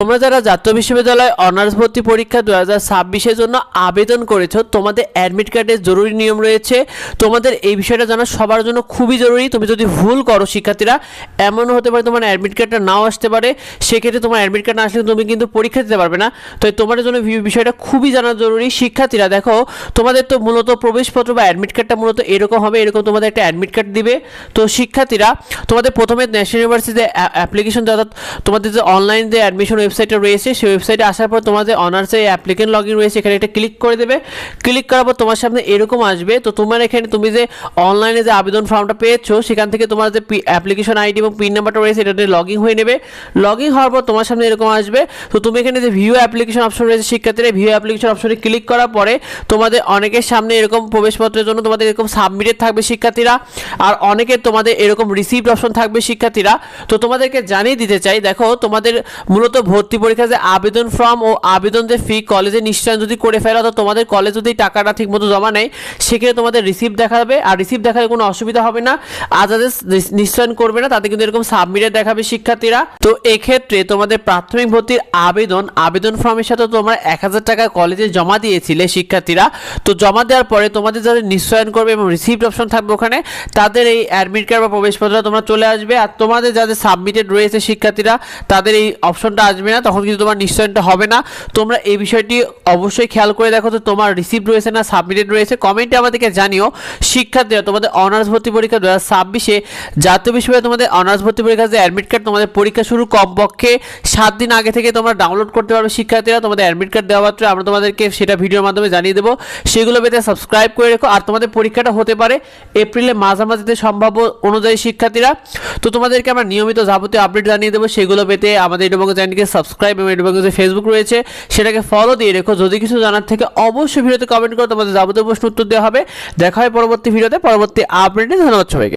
তোমরা যারা জাতীয় বিশ্ববিদ্যালয় অনার্স ভর্তি পরীক্ষা 2026 এর জন্য আবেদন করেছো, তোমাদের অ্যাডমিট কার্ডের জরুরি নিয়ম রয়েছে। তোমাদের এই বিষয়টা জানা সবার জন্য খুবই জরুরি। তুমি যদি ভুল করো শিক্ষার্থীরা, এমনও হতে পারে তোমার অ্যাডমিট কার্ডটা নাও আসতে পারে। সেক্ষেত্রে তোমার অ্যাডমিট কার্ড না আসলে তুমি কিন্তু পরীক্ষা দিতে পারবে না। তো তোমাদের জন্য বিষয়টা খুবই জানা জরুরি। শিক্ষার্থীরা দেখো, তোমাদের তো মূলত প্রবেশপত্র বা অ্যাডমিট কার্ডটা মূলত এরকম হবে, এরকম তোমাদের একটা অ্যাডমিট কার্ড দিবে। তো শিক্ষার্থীরা, তোমাদের প্রথমে ন্যাশনাল ইউনিভার্সিটিতে অ্যাপ্লিকেশন দেওয়া, তোমাদের যে অনলাইন যে অ্যাডমিশন ওয়েবসাইটটা রয়েছে, সেই ওয়েবসাইটে আসার পর তোমাদের অনার্সে অ্যাপ্লিকেন্ট লগ ইন রয়েছে, এখানে একটা ক্লিক করে দেবে। ক্লিক করার পর তোমার সামনে এরকম আসবে। তো তোমার এখানে তুমি যে অনলাইনে যে আবেদন ফর্মটা পেয়েছো, সেখান থেকে তোমার যে অ্যাপ্লিকেশন আইডি এবং পিন নাম্বারটা রয়েছে, এটাতে লগ ইন হয়ে নেবে। লগ ইন হওয়ার পর তোমার সামনে এরকম আসবে। তো তুমি এখানে যে ভিউ অ্যাপ্লিকেশন অপশন রয়েছে, শিক্ষার্থীরা ভিউ অ্যাপ্লিকেশন অপশনে ক্লিক করার পরে তোমাদের অনেকের সামনে এরকম প্রবেশপত্রের জন্য তোমাদের এরকম সাবমিটেড থাকবে শিক্ষার্থীরা, আর অনেকের তোমাদের এরকম রিসিভড অপশন থাকবে শিক্ষার্থীরা। তো তোমাদেরকে জানিয়ে দিতে চাই, দেখো তোমাদের মূলত ভর্তি পরীক্ষা যে আবেদন ফর্ম ও আবেদন যে ফি কলেজে নিশ্চয়ন যদি করে ফেলো, তো তোমাদের কলেজ যদি টাকাটা ঠিকমতো জমা নেয়, সেক্ষেত্রে তোমাদের রিসিপ্ট দেখাবে। আর রিসিপ্ট দেখালে কোনো অসুবিধা হবে না। আর যাদের নিশ্চয়ন করবে না, তাদের কিন্তু এরকম সাবমিটেড দেখাবে শিক্ষার্থীরা। তো এক্ষেত্রে তোমাদের প্রাথমিক ভর্তির আবেদন ফর্মের সাথে তোমরা 1000 টাকা কলেজে জমা দিয়েছিলে শিক্ষার্থীরা। তো জমা দেওয়ার পরে তোমাদের যাদের নিশ্চয়ন করবে এবং রিসিপ্ট অপশন থাকবে ওখানে, তাদের এই অ্যাডমিট কার্ড বা প্রবেশপত্র তোমরা চলে আসবে। আর তোমাদের যাদের সাবমিটেড রয়েছে শিক্ষার্থীরা, তাদের এই অপশনটা আসবে না, তখন কিন্তু তোমার নিশ্চয়নটা হবে না। তোমরা এই বিষয়টি অবশ্যই খেয়াল করে দেখো তো তোমার রিসিপ্ট রয়েছে না সাবমিটেড রয়েছে। কমেন্টে আমাদেরকে জানিও। শিক্ষার্থীরা, তোমাদের অনার্স ভর্তি পরীক্ষা 2026-এ জাতীয় বিশ্ববিদ্যালয়ে তোমাদের অনার্স ভর্তি পরীক্ষার যে অ্যাডমিট কার্ড, তোমাদের পরীক্ষা শুরু কমপক্ষে 7 দিন আগে থেকে তোমরা ডাউনলোড করতে পারবে শিক্ষার্থীরা। তোমাদের অ্যাডমিট কার্ড দেওয়া মাত্র আমরা তোমাদেরকে সেটা ভিডিওর মাধ্যমে জানিয়ে দেবো। সেগুলো পেতে সাবস্ক্রাইব করে রেখো। আর তোমাদের পরীক্ষাটা হতে পারে এপ্রিলের মাঝামাঝিতে সম্ভাব্য অনুযায়ী শিক্ষার্থীরা। তো তোমাদেরকে আমরা নিয়মিত যাবতীয় আপডেট জানিয়ে দেবো। সেগুলো পেতে আমাদের এডুবঙ্গ চ্যানেলকে সাবস্ক্রাইব এবং এডুবঙ্গ যে ফেসবুক রয়েছে সেটাকে ফলো দিয়ে রেখো। যদি কিছু জানার থেকে অবশ্যই ভিডিওতে কমেন্ট করো, তোমাদের যাবতীয় প্রশ্ন উত্তর দেওয়া হবে। দেখা হয় পরবর্তী ভিডিওতে, পরবর্তী আপডেটে। ধন্যবাদ সবাইকে।